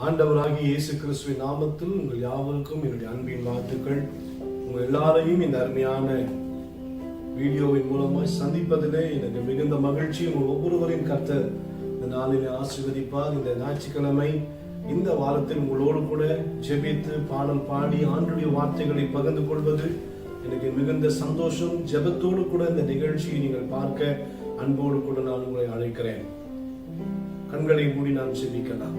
ஆண்டவராகிய இயேசு கிறிஸ்துவின் நாமத்தில் உங்கள் யாவருக்கும் என்னுடைய அன்பின் வாழ்த்துக்கள். உங்கள் எல்லாரையும் இந்த அருமையான வீடியோவின் மூலமாக சந்திப்பதிலே எனக்கு மிகுந்த மகிழ்ச்சி. உங்கள் ஒவ்வொருவரையும் கர்த்தர் இந்த நாளிலே ஆசீர்வதிப்பார். இந்த ஞாயிற்றுக்கிழமை இந்த வாரத்தில் உங்களோடு கூட ஜெபித்து பாடல் பாடி ஆண்டுடைய வார்த்தைகளை பகிர்ந்து கொள்வது எனக்கு மிகுந்த சந்தோஷம். ஜெபத்தோடு கூட இந்த நிகழ்ச்சியை நீங்கள் பார்க்க அன்போடு கூட நான் உங்களை அழைக்கிறேன். கண்களை மூடி நாம் ஜெபிக்கலாம்.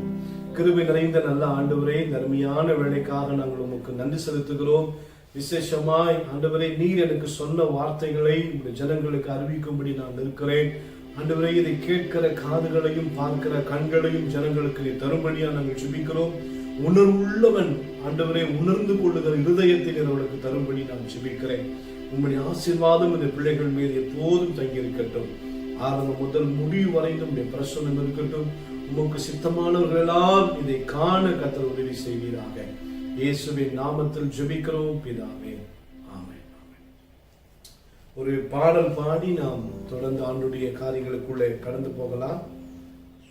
கிருபை நிறைந்த நல்ல ஆண்டவரே, அருமையான வேலைக்காக நாங்கள் உமக்கு நன்றி செலுத்துகிறோம். விசேஷமாய் ஆண்டவரே, நீர் எனக்கு சொன்ன வார்த்தைகளை இந்த ஜனங்களுக்கு அறிவிக்கும்படி நான் இருக்கிறேன். ஆண்டவரே, இதை கேட்கிற காதுகளையும் பார்க்கிற கண்களையும் ஜனங்களுக்கு நீ தரும்படியா நாங்கள் ஜெபிக்கிறோம். உணர்வுள்ளவன் ஆண்டவரே உணர்ந்து கொள்ளுகிற இருதயத்தில் அவர்களுக்கு தரும்படி நான் ஜெபிக்கிறேன். உங்களுடைய ஆசீர்வாதம் இந்த பிள்ளைகள் மீது எப்போதும் தங்கியிருக்கட்டும். ஆரம்பம் முதல் முடிவு வரைந்தும் பிரசன்னம் இருக்கட்டும். உமக்கு சித்தமானவர்களெல்லாம் இதை காண கர்த்தர் உதவி செய்வீராக. இயேசுவின் நாமத்தில் ஜெபிக்கிறோம் பிதாவே, ஆமென். ஒரு பாடல் பாடி நாம் தொடர்ந்து ஆண்டுடைய காரியங்களுக்குள்ளே கடந்து போகலாம்.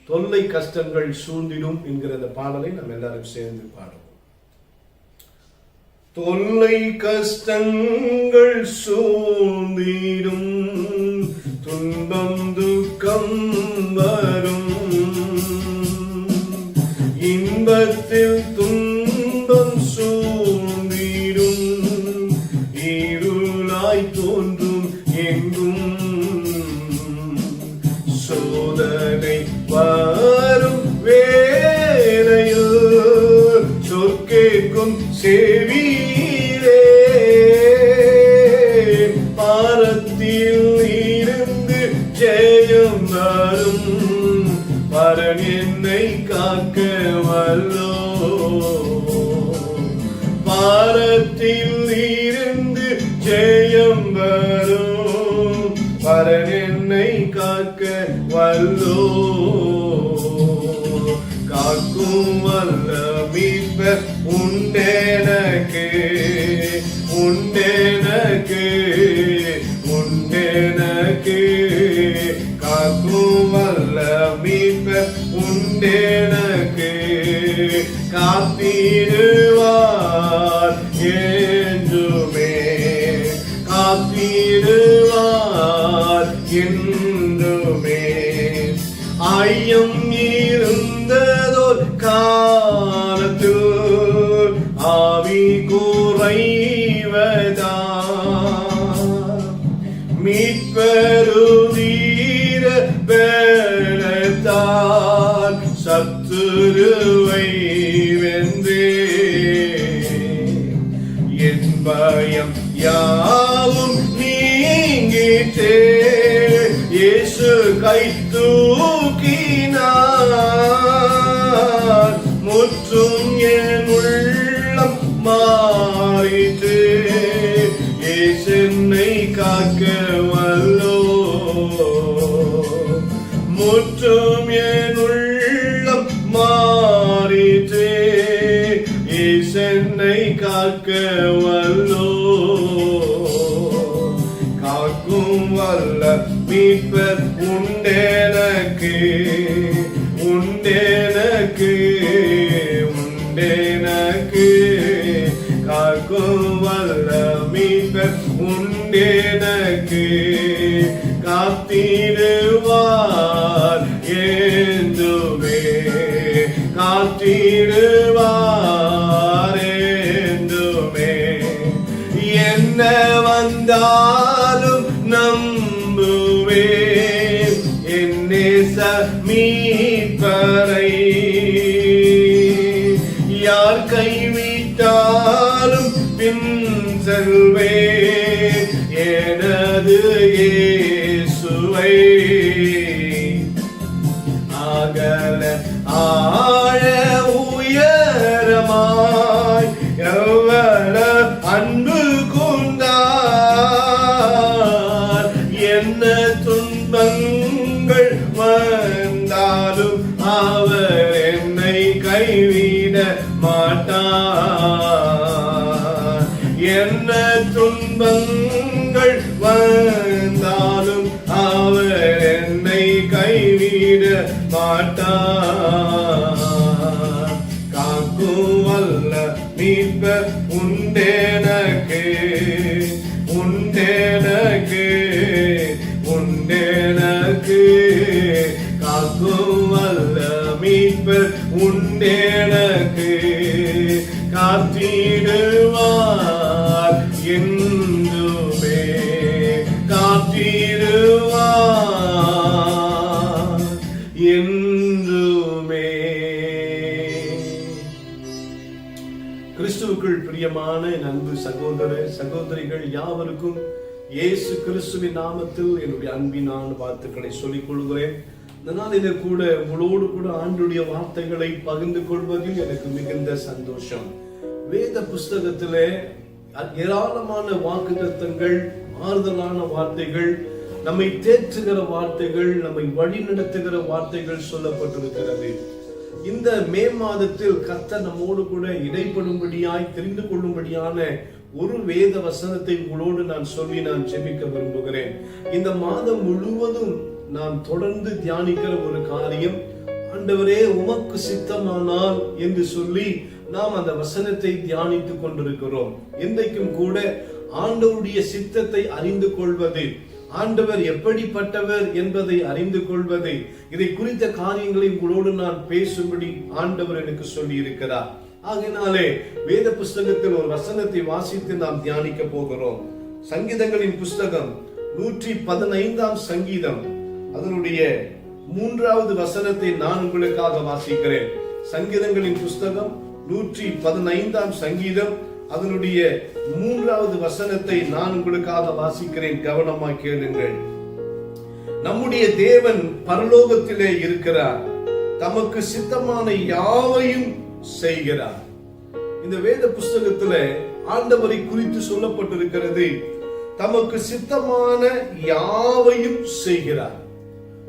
தொல்லை கஷ்டங்கள் சூழ்ந்திடும் என்கிற அந்த பாடலை நாம் எல்லாரும் சேர்ந்து பாடுவோம். தொல்லை கஷ்டங்கள் சூழ்ந்திடும், துன்பம் துக்கம் வரும், இன்பத்தில் துன்பம் சூழ்ந்திடும், இருளாய் தோன்றும் எங்கும், சோதனை வரும் வேளையில் சொற்கேட்கும் செவியிலே, பாரத்தில் இருந்து ஜெயம் வரும், பரன் என்னை காக்க வல்லோ, பாரத்தில் இருந்து ஜெயம் வரும், பரன் என்னை காக்க வல்லோ, காக்கும் வல்ல மீட்பர் உண்டெனக்கு, உண்டெனக்கு, உண்டெனக்கு, காக்கும் வல்ல மீட்பர் உண்டெனக்கு, காத்திடுவார் என்றுமே, காத்திடுவார் என்றுமே. ஐயம் இருந்ததோர் காலத்தில் ஆவி குறைவதா, மீட்பருதீர பலத்தால் சத்துருவை வென்றே, என் பயம் யாவும் நீங்கிட்டே, இயேசு கை தூக்கினார், முற்றும் என் உள்ளம் மாறிட்டு, இயேசு என்னை காக்க வல்லோ, முற்றும் என் உள்ளம் மாறிட்டு, இயேசு என்னை காக்க வல்லோ, காக்கும் வல்ல மீட்பர் உண்டெனக்கு, உண்டெனக்கு, உண்டெனக்கு, காக்கும் வல்ல மீட்பர் உண்டெனக்கு, காத்திடுவார் என்றுமே, காத்திடுவார் என்றுமே. என்ன வந்தாலும் நம்புவேன் என் நேச மீட்பரை, யார் கைவிட்டாலும் பின் செல்வேன் எனது இயேசுவை, அகல ஆழ உயரமாய் எவ்வளவு அன்பு கொண்டார், என்ன துன்பங்கள் வந்தாலும் அவர் என்னை கைவிட மாட்டார், என்ன துன்பங்கள் வந்தாலும் அவர் என்னை கைவிட மாட்டார். மீட்பர் உண்டேனக்கு, உண்டேனக்கு, உண்டேனக்கு. காக்கும் வல்ல மீட்பர் உண்டேனக்கு, காத்திடுவார் என்றுமே, காத்திடுவார் என்றுமே. கிறிஸ்துவுக்குள் பிரியமான அன்பு சகோதர சகோதரிகள் யாவருக்கும் இயேசு கிறிஸ்துவின் நாமத்தில் என்னுடைய அன்பினான வாழ்த்துக்களை சொல்லிக் கொள்கிறேன். இந்த நாளிலே கூட உங்களோடு கூட ஆண்டுடைய வார்த்தைகளை பகிர்ந்து கொள்வதில் எனக்கு மிகுந்த சந்தோஷம். வேத புஸ்தகத்திலே ஏராளமான வாக்குத்தத்தங்கள், ஆறுதலான வார்த்தைகள், நம்மை தேற்றுகிற வார்த்தைகள், நம்மை வழி நடத்துகிற வார்த்தைகள் சொல்லப்பட்டிருக்கிறது. இந்த மே மாதத்தில் கர்த்தர் நம்மோடு கூட இடைப்படும்படியாய் தெரிந்து கொள்ளும்படியான ஒரு வேத வசனத்தை உங்களோடு நான் சொல்லி நான் ஜெபிக்க விரும்புகிறேன். இந்த மாதம் முழுவதும் நாம் தொடர்ந்து தியானிக்கிற ஒரு காரியம், ஆண்டவரே உமக்கு சித்தமானால் என்று சொல்லி நாம் அந்த வசனத்தை தியானித்துக் கொண்டிருக்கிறோம். இன்றைக்கும் கூட ஆண்டவருடைய சித்தத்தை அறிந்து கொள்வது, ஆண்டவர் எப்படிப்பட்டவர் என்பதை அறிந்து கொள்வது, இதை குறித்த காரியங்களை உங்களோடு நான் பேசும்படி ஆண்டவர் எனக்கு சொல்லி இருக்கிறார். ஆகையினாலே வேத புஸ்தகத்தில் ஒரு வசனத்தை வாசித்து நாம் தியானிக்க போகிறோம். சங்கீதங்களின் புஸ்தகம் 115ஆம் சங்கீதம் அதனுடைய 3வது வசனத்தை நான் உங்களுக்காக வாசிக்கிறேன். சங்கீதங்களின் புஸ்தகம் 115ஆம் சங்கீதம் அதனுடைய 3வது வசனத்தை நான் உங்களுக்காக வாசிக்கிறேன். கவனமாய் கேளுங்கள். நம்முடைய தேவன் பரலோகத்திலே இருக்கிறார், தமக்கு சித்தமான யாவையும் செய்கிறார். இந்த வேத புஸ்தகத்துல ஆண்டவரை குறித்து சொல்லப்பட்டிருக்கிறது. தமக்கு சித்தமான யாவையும் செய்கிறார்,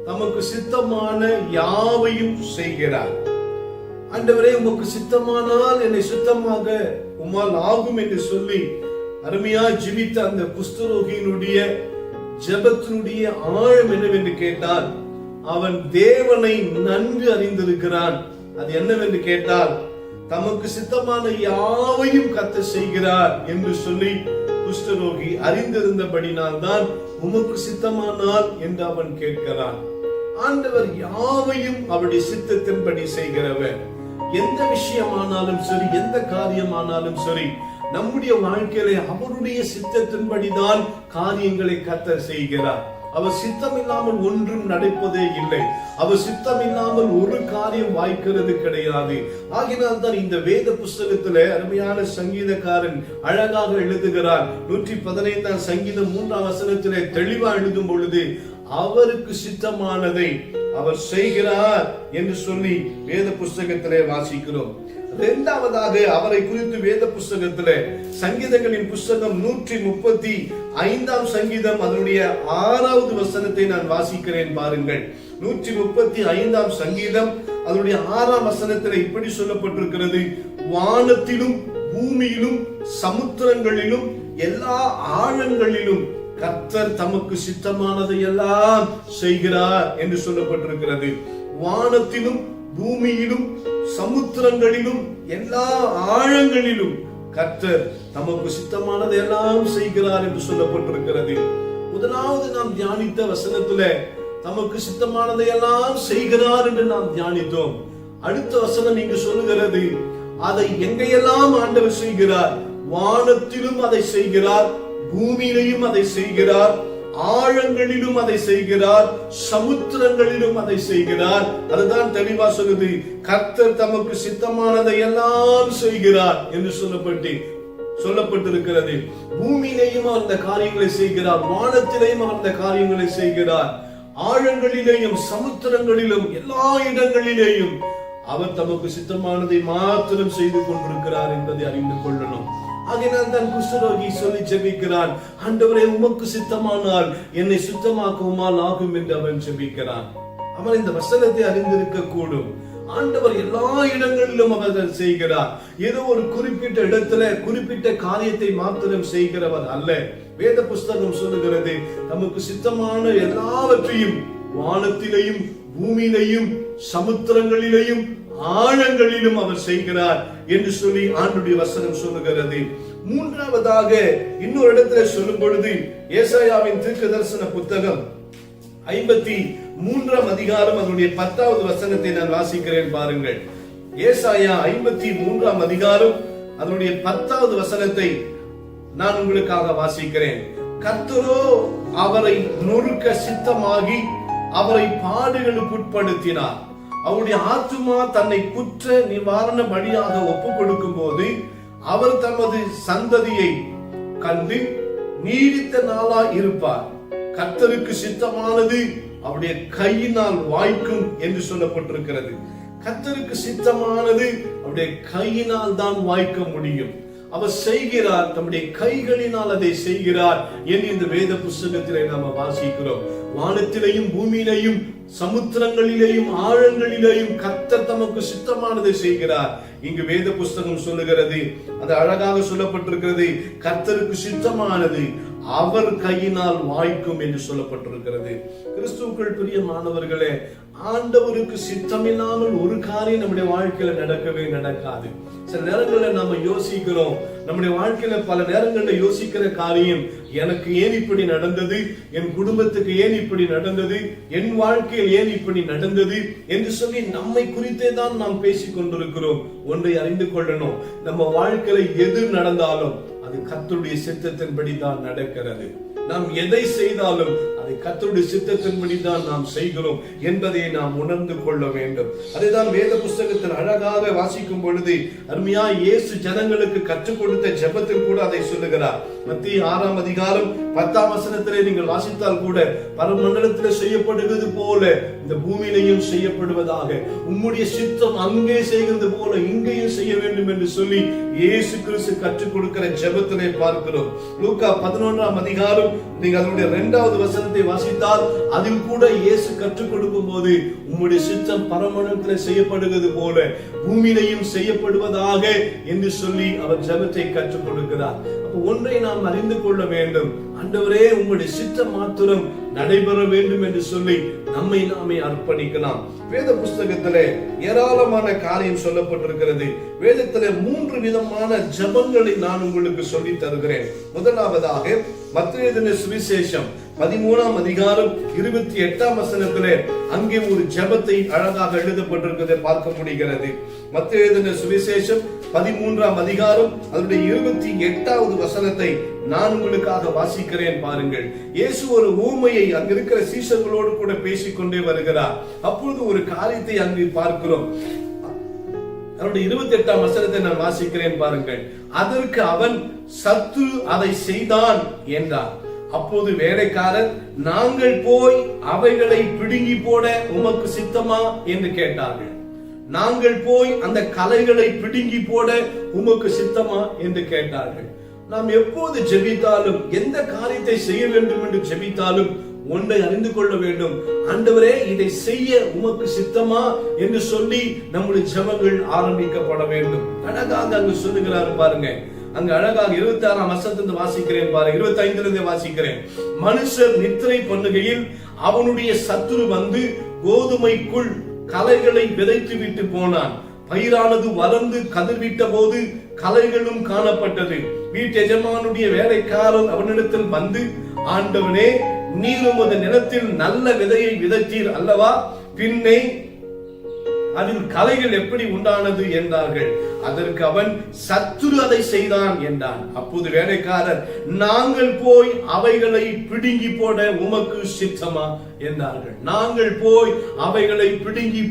தமக்கு சித்தமான யாவையும் செய்கிறார். ஆண்டவரே உமக்கு சித்தமானால் என்னை சுத்தமாக உம்மால் ஆகும் என்று சொல்லி அருமையா ஜெபித்த அந்த குஷ்டரோகியினுடைய ஜெபத்தினுடைய ஆழம் என்னவென்று கேட்டால், அவன் தேவனை நன்கு அறிந்திருக்கிறான். அது என்னவென்று கேட்டால், தமக்கு சித்தமான யாவையும் கர்த்தர் செய்கிறார் என்று சொல்லி குஷ்டரோகி அறிந்திருந்தபடினால் தான் உமக்கு சித்தமானால் என்று அவன் கேட்கிறான். ஆண்டவர் யாவையும் அவருடைய சித்தத்தின்படி செய்கிறவர். எந்த விஷயமானாலும் சரி, எந்த காரியமானாலும் சரி, நம்முடைய வாழ்க்கையிலே அவருடைய சித்தத்தின்படிதான் காரியங்களை கர்த்தர் செய்கிறார். அவர் சித்தம் இல்லாமல் ஒன்றும் நடப்பதே இல்லை. அவர் சித்தம் இல்லாமல் ஒரு காரியம் வாய்க்கிறது கிடையாது. ஆகினால் தான் இந்த வேத புஸ்தகத்திலே அருமையான சங்கீதக்காரன் அழகாக எழுதுகிறார். 115ஆம் சங்கீதம் 3ஆம் வசனத்திலே தெளிவா எழுதும் பொழுது, அவருக்கு சித்தமானதை அவர் செய்கிறார் என்று சொல்லி வேத புஸ்தகத்திலே வாசிக்கிறோம். இரண்டாவதாக அவரை குறித்து வேத புஸ்தகத்திலே சங்கீதங்களின் புஸ்தகம் 135ஆம் சங்கீதம் அதனுடைய 6வது வசனத்தை நான் வாசிக்கிறேன். பாருங்கள். 135ஆம் சங்கீதம் அதனுடைய 6ஆம் வசனத்திலே இப்படி சொல்லப்பட்டிருக்கிறது, வானத்திலும் பூமியிலும் சமுத்திரங்களிலும் எல்லா ஆழங்களிலும் கர்த்தர் தமக்கு சித்தமானதை எல்லாம் செய்கிறார் என்று சொல்லப்பட்டிருக்கிறது. வானத்திலும் பூமியிலும் சமுத்திரங்களிலும் எல்லா ஆழங்களிலும் கர்த்தர் தமக்கு சித்தமானதை எல்லாம் செய்கிறார் என்று சொல்லப்பட்டிருக்கிறது. முதலாவது நாம் தியானித்த வசனத்துல தமக்கு சித்தமானதை எல்லாம் செய்கிறார் என்று நாம் தியானித்தோம். அடுத்த வசனம் இங்கு சொல்லுகிறது, அதை எங்கெல்லாம் ஆண்டவர் செய்கிறார், வானத்திலும் அதை செய்கிறார், பூமியிலையும் அதை செய்கிறார், ஆழங்களிலும் அதை செய்கிறார், சமுத்திரங்களிலும் அதை செய்கிறார். அதுதான் தெளிவா சொல்லுது, கர்த்தர் தமக்கு சித்தமானதை எல்லாம் செய்கிறார் என்று சொல்லப்பட்டிருக்கிறது. பூமியிலேயும் அந்த காரியங்களை செய்கிறார், வானத்திலேயும் அந்த காரியங்களை செய்கிறார், ஆழங்களிலேயும் சமுத்திரங்களிலும் எல்லா இடங்களிலேயும் அவர் தமக்கு சித்தமானதை மாத்திரம் செய்து கொண்டிருக்கிறார் என்பதை அறிந்து கொள்ளணும். ஆகையினால் தான் குஷ்டரோகி சொல்லி ஜெபிக்கிறான், ஆண்டவரே உமக்கு சித்தமானால் என்னை சுத்தமாக்குமால் ஆகும் என்று அவன் ஜெபிக்கிறான். அவன் இந்த வசனத்தை அறிந்திருக்க கூடும். ஆண்டவர் எல்லா இடங்களிலும் அவர் செய்கிறார். ஏதோ ஒரு குறிப்பிட்ட இடத்துல குறிப்பிட்ட காரியத்தை மாத்திரம் செய்கிறவர் அல்ல. வேத புஸ்தகம் சொல்லுகிறது, நமக்கு சித்தமான எல்லாவற்றையும் வானத்திலேயும் பூமியிலையும் சமுத்திரங்களிலேயும் ஆழங்களிலும் அவர் செய்கிறார் என்று சொல்லி ஆண்டுடைய வசனம் சொல்லுகிறது. மூன்றாவதாக இன்னொரு இடத்துல சொல்லும் பொழுது ஏசாயாவின் தீர்க்கதரிசன புத்தகம் 53ஆம் அதிகாரம் அதனுடைய 10வது வசனத்தை நான் வாசிக்கிறேன் பாருங்கள். ஏசாயா 53ஆம் அதிகாரம் அதனுடைய 10வது வசனத்தை நான் உங்களுக்காக வாசிக்கிறேன். கர்த்தரோ அவரை நொறுக்க சித்தமாகி அவரை பாடுகளுக்கு உட்படுத்தினார். அவருடைய ஆத்துமா தன்னை குற்ற நிவாரண பலியாக ஒப்புக் கொடுக்கும் போது அவர் தமது சந்ததியை கண்டு நீடித்த நாளாய் இருப்பார். கர்த்தருக்கு சித்தமானது அவருடைய கையினால் வாய்க்கும் என்று சொல்லப்பட்டிருக்கிறது. கர்த்தருக்கு சித்தமானது அவருடைய கையினால் தான் வாய்க்க முடியும். அவர் செய்கிறார், தம்முடைய கைகளினால் அதை செய்கிறார் என்று இந்த வேத புஸ்தகத்திலே நாம வாசிக்கிறோம். வானத்திலேயும் பூமியிலேயும் சமுத்திரங்களிலேயும் ஆழங்களிலேயும் கர்த்தர் தமக்கு சித்தமானதை செய்கிறார். இங்கு வேத புஸ்தகம் சொல்லுகிறது, அது அழகாக சொல்லப்பட்டிருக்கிறது, கர்த்தருக்கு சித்தமானது அவர் கையினால் வாய்க்கும் என்று சொல்லப்பட்டிருக்கிறது. கிறிஸ்துவுக்குள் பிரியமானவர்களே, ஆண்டவருக்கு சித்தமில்லாமல் ஒரு காரியம் நம்முடைய வாழ்க்கையில நடக்கவே நடக்காது. சில நேரங்களில் நாம யோசிக்கிறோம், நம்முடைய வாழ்க்கையில பல நேரங்களில் யோசிக்கிற காரியம், எனக்கு ஏன் இப்படி நடந்தது, என் குடும்பத்துக்கு ஏன் இப்படி நடந்தது, என் வாழ்க்கையில் ஏன் இப்படி நடந்தது என்று சொல்லி நம்மை குறித்தே தான் நாம் பேசிக் கொண்டிருக்கிறோம். ஒன்றை அறிந்து கொள்ளணும், நம்ம வாழ்க்கையில எது நடந்தாலும் அது கர்த்தருடைய சித்தத்தின்படி தான் நடக்கிறது. நாம் எதை செய்தாலும் அதை கர்த்தருடைய சித்தத்தின்படி தான் நாம் செய்கிறோம் என்பதை நாம் உணர்ந்து கொள்ள வேண்டும். அதைதான் வேத புஸ்தகத்தில் அழகாக வாசிக்கும் பொழுது அருமையா இயேசு ஜனங்களுக்கு கற்றுக் கொடுத்த ஜெபத்தில் கூட அதை சொல்லுகிறார். மத்திய 6ஆம் அதிகாரம் 10ஆம் வசனத்திலே நீங்கள் வாசித்தால் கூட, பரமண்டலத்திலே செய்யப்படுகிறது போல இந்த பூமியிலையும் செய்யப்படுவதாக, உம்முடைய சித்தம் அங்கே செய்கிறது போல இங்கேயும் செய்ய வேண்டும் என்று சொல்லி இயேசு கிறிஸ்து கற்றுக் கொடுக்கிற ஜெபத்திலே பார்க்கிறோம். லூக்கா 11ஆம் அதிகாரம் நீங்கள் அதனுடைய 2வது வசனத்தை வாசித்தால் அதில் கூட இயேசு கற்றுக் கொடுக்கும் போது, உம்முடைய சித்தம் பரமண்டலத்தில் செய்யப்படுகிறது போல பூமியிலையும் செய்யப்படுவதாக என்று சொல்லி அவர் ஜெபத்தை கற்றுக் கொடுக்கிறார். அப்ப ஒன்றை நாம் அறிந்து கொள்ள வேண்டும், ஆண்டவரே உம்முடைய சித்தம் மாத்திரம் நடைபெற வேண்டும் என்று சொல்லி நம்மை நாமே அர்ப்பணிக்கலாம். வேத புஸ்தகத்திலே ஏராளமான காரியம் சொல்லப்பட்டிருக்கிறது. வேதத்திலே 3 விதமான ஜெபங்களை நான் உங்களுக்கு சொல்லி தருகிறேன். முதலாவதாக மத்தேயு சுவிசேஷம் 13ஆம் அதிகாரம் 28ஆம் வசனத்திலே அங்கே ஒரு ஜெபத்தை அழகாக எழுதப்பட்டிருக்கிறதை பார்க்க முடிகிறது. மத்தேயு சுவிசேஷம் 13ஆம் அதிகாரம் அதனுடைய 28வது வசனத்தை நான் உங்களுக்காக வாசிக்கிறேன் பாருங்கள். இயேசு ஒரு ஊமையை அங்க இருக்கிற சீஷர்களோடு கூட பேசிக்கொண்டே வருகிறார். அப்பொழுது ஒரு காரியத்தை அங்கு பார்க்கிறோம். அவருடைய 28ஆம் வசனத்தை நான் வாசிக்கிறேன் பாருங்கள். அதற்கு அவன், சத்துரு அதை செய்தான் என்றார். அப்போது வேலைக்காரர், நாங்கள் போய் அவைகளை பிடுங்கி போட உமக்கு சித்தமா என்று கேட்டார்கள். நாங்கள் போய் அந்த கலைகளை பிடுங்கி போட உமக்கு சித்தமா என்று கேட்டார்கள். நாம் எப்போது ஜெபித்தாலும், எந்த காரியத்தை செய்ய வேண்டும் என்று ஜெபித்தாலும் ஒன்றை அறிந்து கொள்ள வேண்டும், ஆண்டவரே இதை செய்ய உமக்கு சித்தமா என்று சொல்லி நம்முடைய ஜெபங்கள் ஆரம்பிக்கப்பட வேண்டும். அழகாக அங்கு சொல்லுகிறாரு பாருங்க. அங்கு அழகாக 26ஆம் வசனத்திலிருந்து வாசிக்கிறேன் பாருங்க, 25லிருந்து வாசிக்கிறேன். மனுஷர் நித்திரை பண்ணுகையில் அவனுடைய சத்துரு வந்து கோதுமைக்குள் களைகளை விதைத்து விட்டு போனான். பயிரானது வளர்ந்து கதிர்விட்ட போது களைகளும் காணப்பட்டது. வீட்டு எஜமானுடைய வேலைக்காரன் அவனிடத்தில் வந்து, ஆண்டவனே நீர் உமது நிலத்தில் நல்ல விதையை விதைத்தீர் அல்லவா, பின்னே அதில் களைகள் எப்படி உண்டானது என்றார்கள். அதற்கு அவன், சத்துரு அதை செய்தான் என்றான். அப்போது வேலைக்காரர், நாங்கள் போய் அவைகளை பிடுங்கி போட உமக்கு சித்தமா என்றார்கள். நாங்கள் போய் அவைகளை பிடுங்கி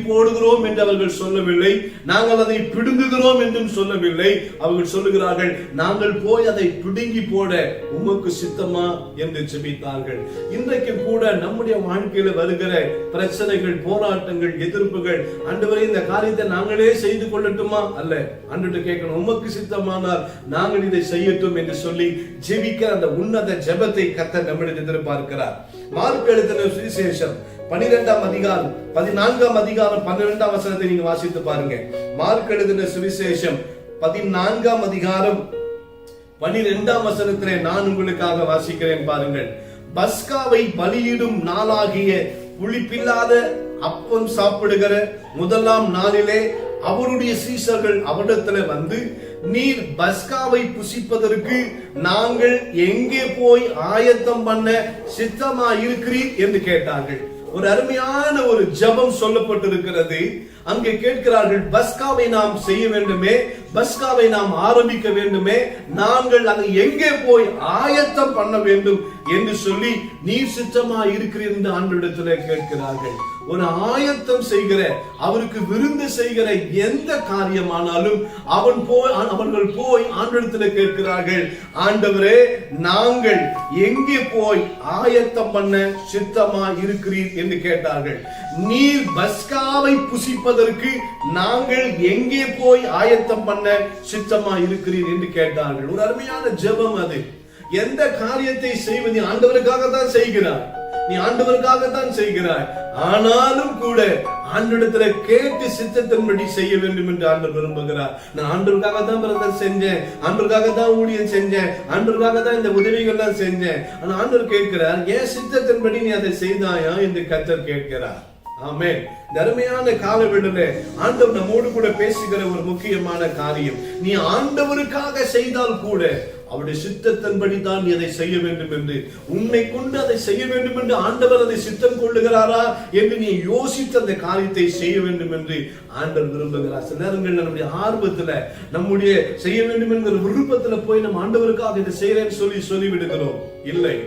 போடுகிறோம் என்று அவர்கள் சொல்லவில்லை. நாங்கள் அதை பிடுங்குகிறோம் என்றும் சொல்லவில்லை. அவர்கள் சொல்லுகிறார்கள், நாங்கள் போய் அதை பிடுங்கி போட உமக்கு சித்தமா என்று ஜெபித்தார்கள். இன்றைக்கு கூட நம்முடைய வாழ்க்கையில வருகிற பிரச்சனைகள், போராட்டங்கள், எதிர்ப்புகள், ஆண்டவரே இந்த காரியத்தை நாங்களே செய்து கொள்ளட்டுமா? அல்ல, ஆண்டவர்கிட்ட கேட்கணும், உமக்கு சித்தமானால் நாங்கள் இதை செய்யட்டும் என்று சொல்லி ஜெபிக்க அந்த உன்னத ஜெபத்தை கர்த்தர் நம்மிடம் எதிர்பார்க்கிறார். மார்க்கு எழுதின சுவிசேஷம் 12ஆம் அதிகாரம் 14ஆம் அதிகாரம் 12ஆம் வசனத்தை நீங்க வாசித்து பாருங்க. மார்க்கு எழுதின சுவிசேஷம் 14ஆம் அதிகாரம் 12ஆம் வசனத்திலே நான் உங்களுக்காக வாசிக்கிறேன் பாருங்கள். பஸ்காவை பலியிடும் நாளாகிய புளிப்பில்லாத அப்பம் சாப்பிடுகிற முதலாம் நாளிலே அவருடைய சீஷர்கள் அவரிடத்துல வந்து, நீர் பஸ்காவை புசிப்பதற்கு நாங்கள் எங்கே போய் ஆயத்தம் பண்ண சித்தமா இருக்கிறீர் என்று கேட்டார்கள். ஒரு அருமையான ஒரு ஜெபம் சொல்லப்பட்டிருக்கிறது. அங்கே கேட்கிறார்கள், பஸ்காவை நாம் செய்ய வேண்டுமே, பஸ்காவை நாம் ஆரம்பிக்க வேண்டுமே, நாங்கள் அதை எங்கே போய் ஆயத்தம் பண்ண வேண்டும் என்று சொல்லி நீர் சித்தமா இருக்கிறீர் என்று ஆண்டவரிடத்திலே கேட்கிறார்கள். ஒரு ஆயத்தம் செய்கிற, அவருக்கு விருந்து செய்கிற எந்த காரியமானாலும் அவர்கள் போய் ஆண்டவரிடத்திலே கேட்கிறார்கள், ஆண்டவரே நாங்கள் எங்கே போய் ஆயத்தம் பண்ண சித்தமா இருக்கிறீர் என்று கேட்டார்கள். நீர் பஸ்காவை புசிப்பதற்கு நாங்கள் எங்கே போய் ஆயத்தம் பண்ண சித்தமா இருக்கிறீர் என்று கேட்டார்கள். ஒரு அருமையான ஜெபம் அது. எந்த காரியத்தை செய்வது ஆண்டவருக்காக தான் செய்கிறார், நீ ஆண்டவருக்காக தான் செய்கிறாய். ஆனாலும் கூட ஆண்டவரிடத்துல கேட்டு சித்தத்தின்படி செய்ய வேண்டும் என்று ஆண்டவர் விரும்புகிறார். நான் ஆண்டவருக்காக தான் பிரதர் செஞ்சேன், ஆண்டவருக்காக தான் ஊழியம் செஞ்சேன், ஆண்டவருக்காக தான் இந்த உதவிகள் எல்லாம் செஞ்சேன். ஆனா ஆண்டவர் கேட்கிறார், ஏன் சித்தத்தின்படி நீ அதை செய்தாயா என்று கர்த்தர் கேட்கிறார். ஆமென். அருமையான காலவெளியிலே ஆண்டவர் நம்மோடு கூட பேசுகிற ஒரு முக்கியமான காரியம், நீ ஆண்டவருக்காக செய்தால் கூட அவருடைய சித்தத்தின்படி தான் நீ அதை செய்ய வேண்டும் என்று, உன்னை கொண்டு அதை செய்ய வேண்டும் என்று ஆண்டவர் அதை சித்தம் கொள்ளுகிறாரா என்று நீ யோசித்து அந்த காரியத்தை செய்ய வேண்டும் என்று ஆண்டவர் விரும்புகிறார். சில நேரங்கள் நம்முடைய ஆர்வத்துல, நம்முடைய செய்ய வேண்டும் என்கிற விருப்பத்துல போய் நம்ம ஆண்டவருக்காக இதை செய்யறேன்னு சொல்லி விடுகிறோம். இல்லை,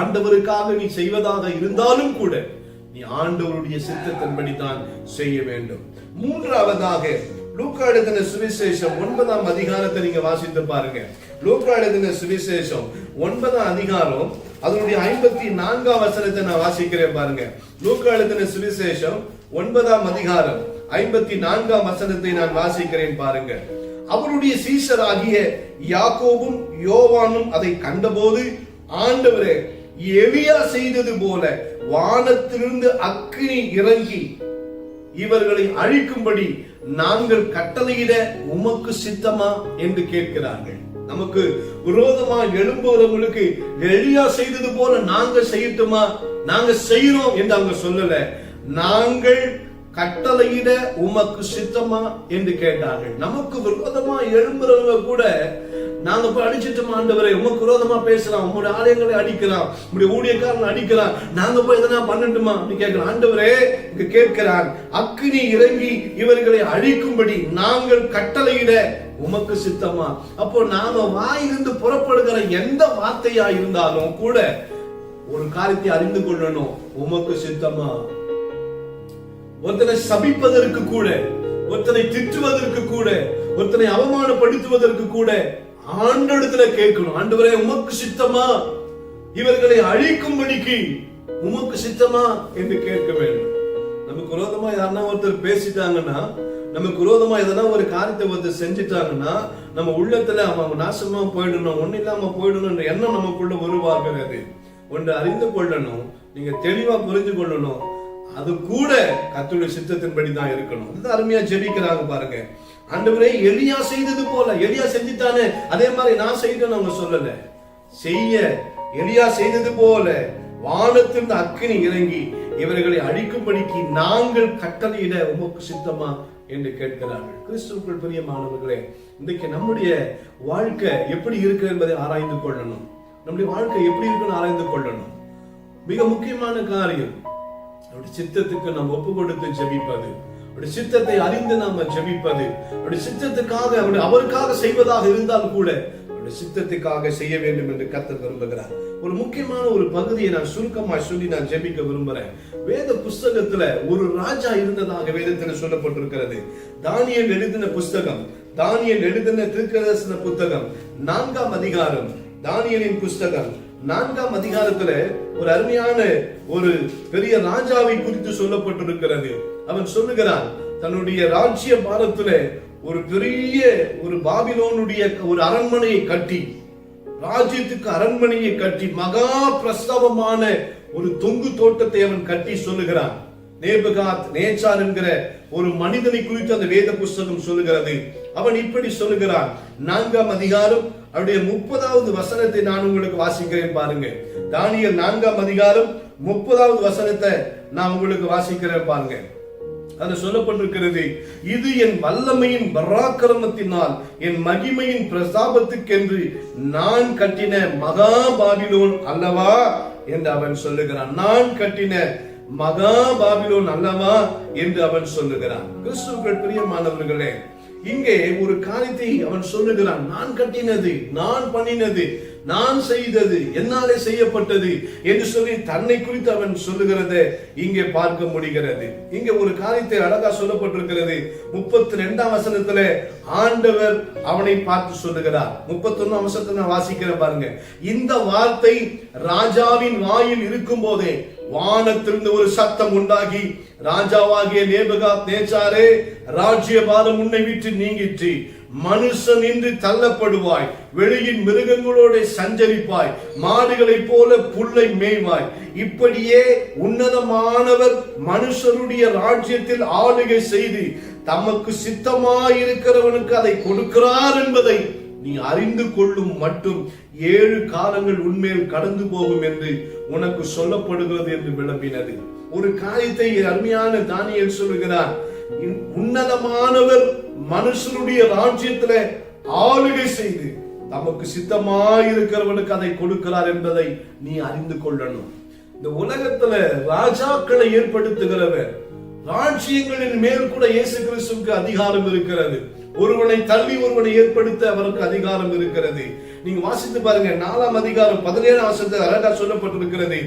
ஆண்டவருக்காக நீ செய்வதாக இருந்தாலும் கூட நீ ஆண்டவருடைய சித்தத்தின்படி தான் செய்ய வேண்டும். மூன்றாவதாக லூக்கா எழுதின சுவிசேஷம் 9ஆம் அதிகாரத்தை நீங்க வாசித்து பாருங்க. லூக்கா எழுதின சுவிசேஷம் 9ஆம் அதிகாரம் அதனுடைய 54ஆம் வசனத்தை நான் வாசிக்கிறேன் பாருங்க. லூக்கா எழுதின சுவிசேஷம் 9ஆம் அதிகாரம் 54ஆம் வசனத்தை நான் வாசிக்கிறேன் பாருங்க. அவருடைய சீஷராகிய யாக்கோபும் யோவானும் அதை கண்டபோது, ஆண்டவரே, எலியா செய்தது போல வானத்திலிருந்து அக்கினி இறங்கி இவர்களை அழிக்கும்படி நாங்கள் கட்டளையிட உமக்கு சித்தமா என்று கேட்கிறார்கள். நமக்கு விரோதமா எழும்புறவங்களுக்கு எலியா செய்தது போல நாங்க செய்யட்டுமா, நாங்க செய்யறோம் என்று அவங்க சொல்லல, நாங்கள் கட்டளையிட உமக்கு சித்தமா என்று கேட்டார்கள். நமக்கு விரோதமா எழும்புறவங்க கூட நாங்க போய் அடிச்சிட்டோம், ஆண்டவரே உமக்கு விரோதமா பேசுறான், உங்களுடைய ஆலயங்களை அடிக்கிறான், உங்களுடைய ஊழியக்காரன் அடிக்கிறான், நாங்க போய் எதனா பண்ணட்டுமா அப்படி கேட்கிறான். ஆண்டவரே இங்க கேட்கிறான், அக்கினி இறங்கி இவர்களை அழிக்கும்படி நாங்கள் கட்டளையிட உமக்கு சித்தமா. அப்போ நாம வாயிலிருந்து புறப்படுகிற எந்த வார்த்தையா இருந்தாலும் கூட ஒரு காரியத்தை அறிந்து கொள்ளணும், உமக்கு சித்தமா. ஒருத்தனை சபிப்பதற்கு கூட, ஒருத்தனை திட்டுவதற்கு கூட, ஒருத்தனை அவமானப்படுத்துவதற்கு கூட ஆண்டவரிடத்துல கேட்கணும், ஆண்டவரே உமக்கு சித்தமா, இவர்களை அழிக்கும்படிக்கு உமக்கு சித்தமா என்று கேட்க வேண்டும். நமக்கு விரோதமா யாருன்னா ஒருத்தர் பேசிட்டாங்கன்னா, நமக்கு விரோதமா எதனா ஒரு காரியத்தை ஒருத்தர் செஞ்சிட்டாங்கன்னா, நம்ம உள்ளத்துல அவங்க நாசமா போயிடணும், ஒண்ணு இல்லாம போயிடணும் எண்ணம் நமக்குள்ள உருவாகிறது. ஒன்று அறிந்து கொள்ளணும், நீங்க தெளிவா புரிஞ்சு கொள்ளணும், அது கூட கர்த்தருடைய சித்தத்தின்படி தான் இருக்கணும். அதுதான் அருமையா ஜெபிக்கிறாங்க பாருங்க. ஆண்டவரே எலியா செய்தது போல, எலியா செஞ்சுட்டானே அதே மாதிரி நான் செய்யணும்னு அவங்க சொல்லல, செய்ய எலியா செய்தது போல வானத்திலிருந்து அக்கினி இறங்கி இவர்களை அழிக்கும்படிக்கு நாங்கள் கட்டளையிட உமக்கு சித்தமா என்று கேட்கிறார்கள். கிறிஸ்துவுக்குள் பிரியமானவர்களே, இன்றைக்கு நம்முடைய வாழ்க்கை எப்படி இருக்கு என்பதை ஆராய்ந்து கொள்ளணும். நம்முடைய வாழ்க்கை எப்படி இருக்குன்னு ஆராய்ந்து கொள்ளணும். மிக முக்கியமான காரியம் அவருடைய சித்தத்துக்கு நாம் ஒப்பு கொடுத்து ஜெபிப்பது, அவருடைய சித்தத்தை அறிந்து நாம ஜெபிப்பது, அவருடைய சித்தத்துக்காக அவருக்காக செய்வதாக இருந்தால் கூட அவருடைய சித்தத்துக்காக செய்ய வேண்டும் என்று கர்த்தர் விரும்புகிறார். ஒரு முக்கியமான ஒரு பகுதியை நான் சுருக்கமா சொல்லி நான் ஜெபிக்க விரும்புறேன். வேத புஸ்தகத்துல ஒரு ராஜா இருந்ததாக வேதத்தில் சொல்லப்பட்டிருக்கிறது. தானியேல் எழுதின புஸ்தகம், தானியேல் எழுதின தீர்க்கதரிசன புத்தகம் 4ஆம் அதிகாரம், தானியேலின் புஸ்தகம் 4ஆம் அதிகாரத்துல ஒரு அருமையான ஒரு பெரிய ராஜாவை குறித்து சொல்லப்பட்டிருக்கிறது. அவன் சொல்லுகிறான், தன்னுடைய ராஜ்ய பாரத்துல ஒரு பெரிய ஒரு பாபிலோனுடைய ஒரு அரண்மனையை கட்டி, ராஜ்யத்துக்கு அரண்மனையை கட்டி மகா பிரஸ்தாபமான ஒரு தொங்கு தோட்டத்தை அவன் கட்டி சொல்லுகிறான். நேபுகாத் நேச்சார் என்கிற ஒரு மனிதனை குறித்து அந்த வேத புஸ்தகம் சொல்லுகிறது. அவன் இப்படி சொல்லுகிறான். 4ஆம் அதிகாரம் அவருடைய 30வது வசனத்தை நான் உங்களுக்கு வாசிக்கிறேன் பாருங்க. தானியேல் 4ஆம் அதிகாரம் 30வது வசனத்தை நான் உங்களுக்கு வாசிக்கிறேன் பாருங்க. அது சொல்லப்பட்டிருக்கிறது, இது என் வல்லமையின் பராக்கிரமத்தினால் என் மகிமையின் பிரஸ்தாபத்துக்கென்று நான் கட்டின மகா பாபிலோன் அல்லவா என்று அவன் சொல்லுகிறான். நான் கட்டின மகா பாபிலோன் அல்லவா என்று அவன் சொல்லுகிறான். கிறிஸ்துவுக்குள் பிரியமானவர்களே, இங்கே ஒரு காரியத்தை அவன் சொல்லுகிறான். நான் கட்டினது, நான் பண்ணினது, நான் செய்தது, என்னாலே செய்யப்பட்டது என்று சொல்லி தன்னை குறித்து அவன் சொல்லுகிறதை இங்கே பார்க்க முடிகிறது. இங்கே ஒரு காரியத்தை அழகா சொல்லப்பட்டிருக்கிறது. 32ஆம் வசனத்துல ஆண்டவர் அவனை பார்த்து சொல்லுகிறார். 31ஆம் வசனத்தை நான் வாசிக்கிறேன் பாருங்க. இந்த வார்த்தை ராஜாவின் வாயில் இருக்கும் போதே வானத்திலிருந்து ஒரு சத்தம் உண்டாகி, ராஜாவாகிய நேபுகாத்நேச்சாரே, ராஜ்யபாரம் உன்னை விட்டு நீங்கிற்று, மனுஷன் இன்று தள்ளப்படுவாய், வெளியின் மிருகங்களோட சஞ்சரிப்பாய், மாடுகளைப் போல புல்லை மேய்வாய். இப்படியே உன்னதமானவர் மனுஷருடைய ராஜ்யத்தில் ஆளுகை செய்து தமக்கு சித்தமாயிருக்கிறவனுக்கு அதை கொடுக்கிறார் என்பதை நீ அறிந்து கொள்ளும் மட்டும் 7 காலங்கள் உன்மேல் கடந்து போகும் என்று உனக்கு சொல்லப்படுகிறது என்று விளம்பினது. ஒரு காரியத்தை அருமையான தானியேல் சொல்லுகிறார். உன்னதமானவர் மனுஷனுடைய ராஜ்யத்துல ஆளுகை செய்து தமக்கு சித்தமாயிருக்கிறவனுக்கு அதை கொடுக்கிறார் என்பதை நீ அறிந்து கொள்ளணும். இந்த உலகத்துல ராஜாக்களை ஏற்படுத்துகிறவர், ராஜ்யங்களின் மேல் கூட இயேசு கிறிஸ்துவுக்கு அதிகாரம் இருக்கிறது. ஒருவனை தள்ளி ஒருவனை ஏற்படுத்த அவருக்கு அதிகாரம் இருக்கிறது. நீங்க வாசித்து பாருங்க. 4ஆம் அதிகாரம் 17ஆம் வசனத்தில் அழகா சொல்லப்பட்டிருக்கிறது.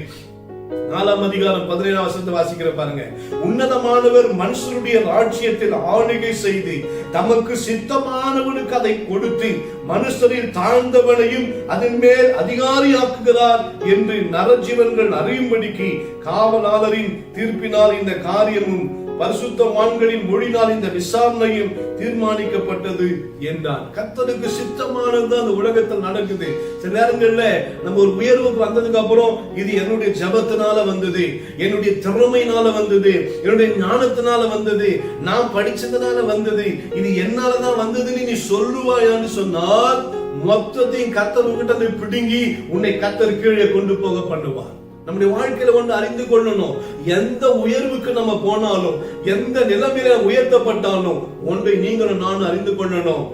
4ஆம் அதிகாரம் 17ஆம் வசனத்தை வாசிக்கிற பாருங்க. உன்னதமானவர் மனுஷருடைய ராஜ்யத்தில் ஆளுகை செய்து தமக்கு சித்தமானவனுக்கு அதை கொடுத்து மனுஷரில் தாழ்ந்தவனையும் அதன் மேல் அதிகாரியாக்குகிறார் என்று நரஜீவன்கள் அறியும்படிக்கு காவலாளரின் தீர்ப்பினால் இந்த காரியமும் பரிசுத்தவான்களின் மொழினால் இந்த விசாரணையும் தீர்மானிக்கப்பட்டது என்றான். கர்த்தருக்கு சித்தமானது அந்த உலகத்தில் நடக்குது. சில நேரங்கள்ல நம்ம ஒரு உயர்வுக்கு வந்ததுக்கு அப்புறம் இது என்னுடைய ஜபத்தினால வந்தது, என்னுடைய திறமையினால வந்தது, என்னுடைய ஞானத்தினால வந்தது, நான் படிச்சதுனால வந்தது, இது என்னாலதான் வந்ததுன்னு நீ சொல்லுவாயான்னு சொன்னால் மொத்தத்தையும் கர்த்தர் உன்கிட்ட பிடுங்கி உன்னை கர்த்தர் கீழே கொண்டு போக பண்ணுவார். நம்முடைய வாழ்க்கையில ஒன்று அறிந்து கொள்ளணும். எந்த உயர்வுக்கு நம்ம போனாலும், எந்த நிலைமையில உயர்த்தப்பட்டாலும் ஒன்றை நீங்களும் நானும் அறிந்து கொள்ளணும்.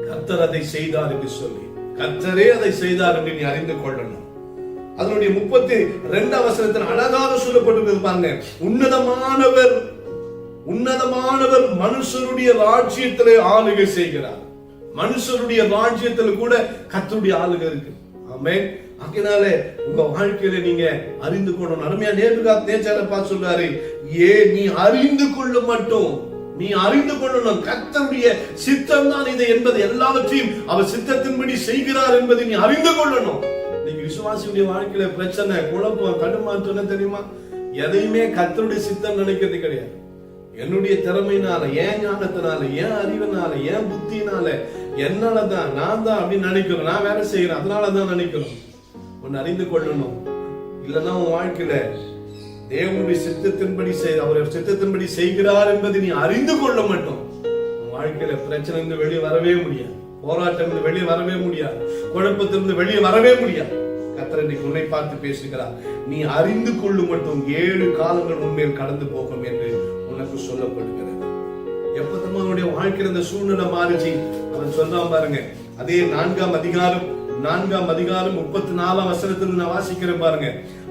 கர்த்தர் அதை செய்தார் என்று சொல்லி, கர்த்தரே அதை செய்தார் என்று நீ அறிந்து கொள்ளணும். அதனுடைய 32ஆம் வசனத்தில் அழகாக சொல்லப்பட்டிருக்கிறது பாருங்க. உன்னதமானவர் மனுஷருடைய ராஜ்யத்திலே ஆளுகை செய்கிறார். மனுஷருடைய ராஜ்யத்தில் கூட கர்த்தருடைய ஆளுகை இருக்கு. ஆமென். அதனால உங்க வாழ்க்கையில நீங்க அறிந்து கொள்ளணும். அருமையா நேபுகாத்நேச்சாரை பார்த்து சொல்றாரு, நீ அறிந்து கொள்ள மட்டும், நீ அறிந்து கொள்ளணும். கர்த்தருடைய சித்தம் தான் இது என்பது, எல்லாவற்றையும் அவர் சித்தத்தின்படி செய்கிறார் என்பதை நீ அறிந்து கொள்ளணும். நீங்க விசுவாசியுடைய வாழ்க்கையில பிரச்சனை, குழப்பம், தடுமாற்றம் தெரியுமா? எதையுமே கர்த்தருடைய சித்தம் நினைக்கிறது கிடையாது. என்னுடைய திறமையினால, ஏன் ஞானத்தினால, ஏன் அறிவினால, ஏன் புத்தினால, என்னாலதான், நான் தான் அப்படின்னு நினைக்கிறோம். நான் வேலை செய்யறேன் அதனாலதான் நினைக்கிறோம். உன்னை அறிந்து கொள்ளணும். இல்லைன்னா உன் வாழ்க்கையில தேவனுடைய சித்தத்தின்படி அவர் சித்தத்தின்படி செய்கிறார் என்பதை நீ அறிந்து கொள்ள மாட்டோம். உன் வாழ்க்கையில பிரச்சனை இருந்து வெளியே வரவே முடியாது, போராட்டம் இருந்து வெளியே வரவே முடியாது, குழப்பத்திலிருந்து வெளியே வரவே முடியாது. கர்த்தர் இன்னைக்கு உன்னை பார்த்து பேசுகிறார். நீ அறிந்து கொள்ளும் மட்டும் 7 காலங்கள் உண்மையில் கடந்து போகும் என்று உனக்கு சொல்லப்படுகிறது. எப்போதும் அவனுடைய வாழ்க்கையில இந்த சூழ்நிலை மாறிச்சு. அவன் சொன்னான் பாருங்க. அதே 4ஆம் அதிகாரம் 34ஆம் வசனத்தில் நான் வாசிக்கிறேன் பாருங்க.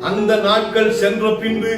அந்த நாட்கள் சென்ற பின்பு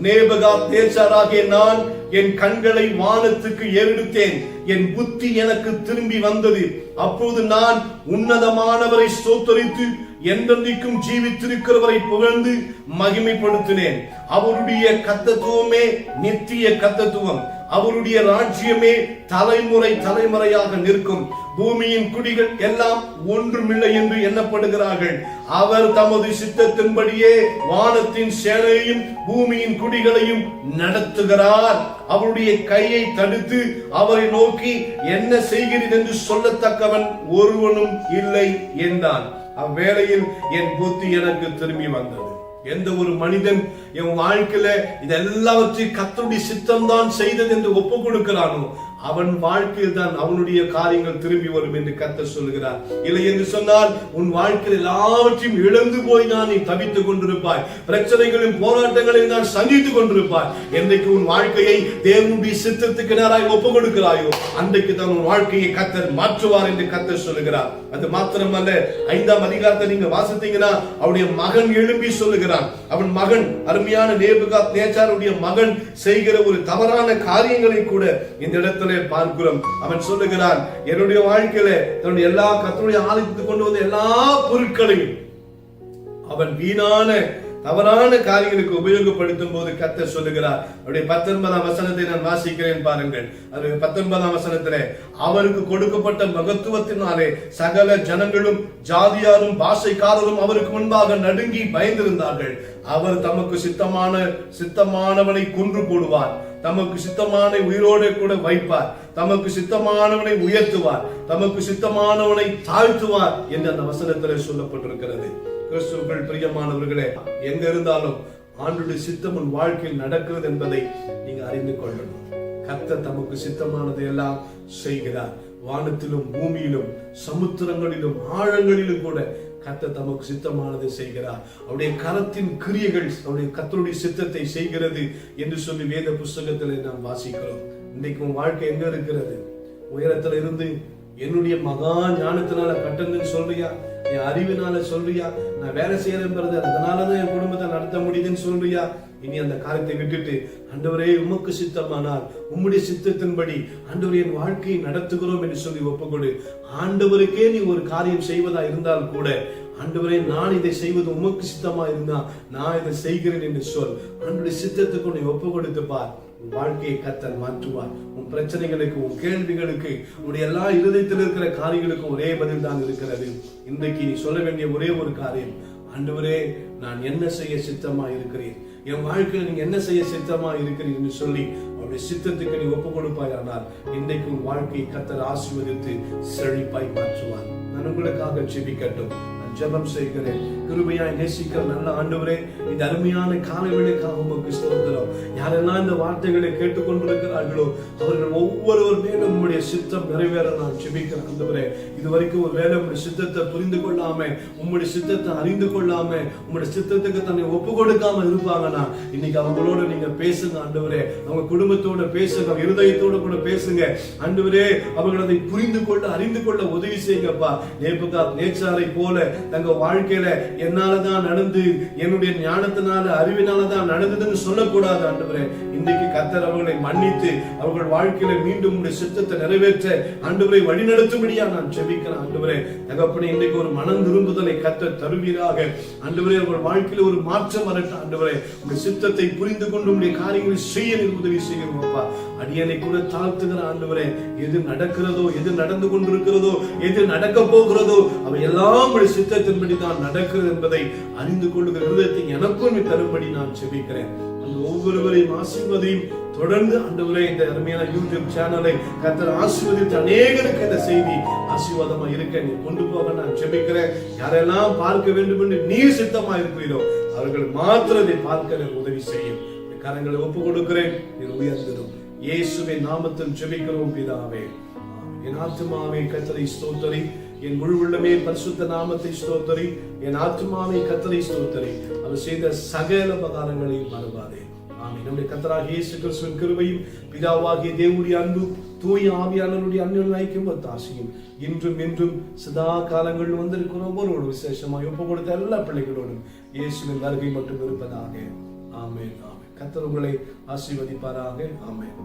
நேபுகாத்நேச்சாராகிய நான் என் கண்களை வானத்துக்கு ஏறெடுத்தேன், என் புத்தி எனக்கு திரும்பி வந்தது. அப்போது நான் உன்னதமானவரை ஸ்தோத்தரித்து என்றென்றைக்கும் ஜீவித்திருக்கிறவரை புகழ்ந்து மகிமைப்படுத்தினேன். அவருடைய கர்த்தத்துவமே நித்திய கர்த்தத்துவம், அவருடைய ராஜ்யமே தலைமுறை தலைமுறையாக நிற்கும். பூமியின் குடிகள் எல்லாம் ஒன்றுமில்லை என்று எண்ணப்படுகிறார்கள். அவர் தமது சித்தத்தின்படியே வானத்தின் சேனையையும் பூமியின் குடிகளையும் நடத்துகிறார். அவருடைய கையை தடுத்து அவரை நோக்கி என்ன செய்கிறீர் என்று சொல்லத்தக்கவன் ஒருவனும் இல்லை என்றான். அவ்வேளையில் என் புத்தி எனக்கு திரும்பி வந்தது. எந்த ஒரு மனிதன் என் வாழ்க்கையில இதெல்லாவற்றையும் கர்த்தருடைய சித்தம் தான் செய்தது என்று ஒப்பு கொடுக்கிறானோ அவன் வாழ்க்கையில் தான் அவனுடைய காரியங்கள் திரும்பி வரும் என்று கர்த்தர் சொல்கிறார். இல்லை என்று சொன்னால் உன் வாழ்க்கையில் எல்லாவற்றையும் இழந்து போய் நீ தவித்துக் கொண்டிருப்பாய். பிரச்சனைகளையும் போராட்டங்களையும் தான் சந்தித்துக் கொண்டிருப்பாய். என்றைக்கு உன் வாழ்க்கையை தேவனுடைய சித்தத்துக்கு நேராய் ஒப்பு கொடுக்கிறாயோ அன்றைக்கு தான் உன் வாழ்க்கையை கர்த்தர் மாற்றுவார் என்று கர்த்தர் சொல்லுகிறார். அது மாத்திரமல்ல, 5ஆம் அதிகாரத்தை நீங்க வாசித்தீங்கன்னா அவருடைய மகன் எழுப்பி சொல்லுகிறான். அவன் மகன், அருமையான நேபுகாத்நேச்சாருடைய மகன் செய்கிற ஒரு தவறான காரியங்களை கூட இந்த இடத்துல பார்க்கிறோம். அவன் சொல்லுகிறான், என்னுடைய வாழ்க்கையில தன்னுடைய எல்லா கர்த்தருடைய ஆலயத்துக்கு கொண்டு வந்த எல்லா பொருட்களையும் அவன் வீணான தவறான காரியங்களுக்கு உபயோகப்படுத்தும் போது கர்த்தர் சொல்லுகிறார். அவருடைய 19ஆம் வசனத்தை நான் வாசிக்கிறேன் பாருங்கள். அது 19ஆம் வசனத்திலே, அவருக்கு கொடுக்கப்பட்ட மகத்துவத்தினாலே சகல ஜனங்களும் ஜாதியாரும் பாஷைக்காரரும் அவருக்கு முன்பாக நடுங்கி பயந்திருந்தார்கள். அவர் தமக்கு சித்தமானவனை கொன்று போடுவார், தமக்கு சித்தமான உயிரோடு கூட வைப்பார், தமக்கு சித்தமானவனை உயர்த்துவார், தமக்கு சித்தமானவனை தாழ்த்துவார் என்று அந்த வசனத்திலே சொல்லப்பட்டிருக்கிறது. கிறிஸ்துவுக்குள் பிரியமானவர்களே, எங்க இருந்தாலும் ஆண்டவருடைய சித்தம் உன் வாழ்க்கையில் நடக்கிறது என்பதை நீங்க அறிந்து கொள்ளணும். கர்த்தர் தமக்கு சித்தமானதை எல்லாம் செய்கிறார். வானத்திலும் பூமியிலும் சமுத்திரங்களிலும் ஆழங்களிலும் கூட கர்த்தர் தமக்கு சித்தமானதை செய்கிறார். அவருடைய கரத்தின் கிரியைகள் அவருடைய கர்த்தருடைய சித்தத்தை செய்கிறது என்று சொல்லி வேத புஸ்தகத்திலே நாம் வாசிக்கிறோம். இன்னைக்கு உன் வாழ்க்கை எங்க இருக்கிறது? உயரத்துல இருந்து என்னுடைய மகா ஞானத்தினால கட்டணும்னு சொல்றியா? என் அறிவினால சொல்றியா? நான் வேலை செய்யறேன், அதனாலதான் என் குடும்பத்தை நடத்த முடியுதுன்னு சொல்றியா? இனி அந்த காரியத்தை விட்டுட்டு, ஆண்டவரே உமக்கு சித்தமானால் உம்முடைய சித்தத்தின்படி ஆண்டவரே என் வாழ்க்கையை நடத்துகிறோம் என்று சொல்லி ஒப்புக்கொடு. ஆண்டவருக்கே நீ ஒரு காரியம் செய்வதா இருந்தால் கூட, ஆண்டவரே நான் இதை செய்வது உமக்கு சித்தமா இருந்தா நான் இதை செய்கிறேன் என்று சொல். ஆண்டவருடைய சித்தத்துக்கு நீ ஒப்பு கொடுத்து பார். உன் வாழ்க்கையை கர்த்தர் மாற்றுவார். உன் பிரச்சனைகளுக்கு, உன் கேள்விகளுக்கு, உன்னுடைய எல்லா இருதயத்தில் இருக்கிற காரியங்களுக்கும் ஒரே பதில் தான் இருக்கிறது. இன்றைக்கு நீ சொல்ல வேண்டிய ஒரே ஒரு காரியம், ஆண்டவரே நான் என்ன செய்ய சித்தமா இருக்கிறேன், என் வாழ்க்கையில் நீங்க என்ன செய்ய சித்தமா இருக்கிறீங்க என்று சொல்லி அவருடைய சித்தத்துக்கு நீ ஒப்பு கொடுப்பாய். ஆனால் இன்றைக்கு உன் வாழ்க்கையை கர்த்தர் ஆசீர்வதித்து செழிப்பாய் மாற்றுவார். நான் உங்களுக்காக ஜெபிக்கட்டும். ஜெபம் செய்கிறேன். கிருபையாய் நேசிக்கிற நல்ல ஆண்டவரே, இந்த அருமையான காலவேளைக்காக உமக்கு ஸ்தோத்திரம். யாரெல்லாம் இந்த வார்த்தைகளை கேட்டுக்கொண்டிருக்கிறார்களோ அவர்கள் ஒவ்வொருவர் மேலும் உம்முடைய சித்தம் நிறைவேற நான் ஜெபிக்கிறேன். ஆண்டவரே, இதுவரைக்கும் ஒரு வேளை உம்முடைய சித்தத்தை புரிந்து கொள்ளாம, உம்முடைய சித்தத்தை அறிந்து கொள்ளாம, உம்முடைய சித்தத்துக்கு தன்னை ஒப்பு கொடுக்காம இருப்பாங்கன்னா இன்னைக்கு அவங்களோட நீங்க பேசுங்க ஆண்டவரே. அவங்க குடும்பத்தோட பேசுங்க, இருதயத்தோட கூட பேசுங்க ஆண்டவரே. அவர்கள் அதை புரிந்து கொள்ள, அறிந்து கொள்ள உதவி செய்யுங்கப்பா. நேபுகாத்நேச்சாரை போல தங்க வாழ்க்கையில என்னாலதான் நடந்து, என்னுடைய ஞானத்தினால அறிவினாலதான் நடந்ததுன்னு சொல்லக்கூடாது ஆண்டவரே. இன்னைக்கு கர்த்தர் அவர்களை மன்னித்து அவர்கள் வாழ்க்கையில மீண்டும் உடைய சித்தத்தை நிறைவேற்ற ஆண்டவரை வழிநடத்தும்படியா நான் ஜெபிக்கிறேன் ஆண்டவரே. தகப்பனே, இன்னைக்கு ஒரு மனம் திரும்புதலை கர்த்தர் தருவீராக ஆண்டவரே. அவர்கள் வாழ்க்கையில ஒரு மாற்றம் வரட்டும் ஆண்டவரே. உடைய சித்தத்தை புரிந்து கொண்டு உடைய காரியங்களை செய்ய உதவி செய்யணும் அப்பா. அடியனை கூட தாழ்த்துகிற ஆண்டவரே, எது நடக்கிறதோ, எது நடந்து கொண்டிருக்கிறதோ, எது நடக்க போகிறதோ அவை எல்லாம் சித்தத்தின்படி தான் நடக்கிறது என்பதை அறிந்து கொள்ளுகிற இருதயத்தை எனக்கும் தரும்படி நான் ஜெபிக்கிறேன். அந்த ஒவ்வொருவரையும் ஆசீர்வதியும். தொடர்ந்து ஆண்டவரே இந்த அருமையான யூடியூப் சேனலை கர்த்தர் ஆசீர்வதித்து அநேகருக்கு இந்த செய்தி ஆசீர்வாதமா இருக்க நீ கொண்டு போக நான் ஜெபிக்கிறேன். யாரெல்லாம் பார்க்க வேண்டும் என்று நீர் சித்தமா இருக்கிறீரோ அவர்கள் மாத்திரத்தை பார்க்க உதவி செய்யும். கரங்களை ஒப்பு கொடுக்கிறேன். நீர் உயர்ந்திடும். இயேசுவின் நாமத்தில் ஜெபிக்கிறோம் பிதாவே. என் ஆத்துமாவே கர்த்தரை ஸ்தோத்திரி, என் முழு உள்ளமே பரிசுத்த நாமத்தை ஸ்தோத்திரி. என் ஆத்துமாவை கர்த்தரை ஸ்தோத்திரி, அவர் செய்த சகல உபகாரங்களையும் மறவாதே. ஆமென். நம்முடைய கர்த்தராகிய இயேசு கிறிஸ்துவின் கிருபையும், பிதாவாகிய தேவனுடைய அன்பும், தூய ஆவியானவருடைய அன்பின் ஐக்கியம் ஒத்தாசையும் இன்றும் என்றும் சதா காலங்களில் வந்திருக்கிற ஒவ்வொரு விசேஷமாக ஒப்பு கொடுத்த எல்லா பிள்ளைகளோடும் இயேசுவின் வருகை மட்டும் இருப்பதாக. ஆமென். ஆமென். கர்த்தர் உங்களை ஆசீர்வதிப்பாராக. ஆமென்.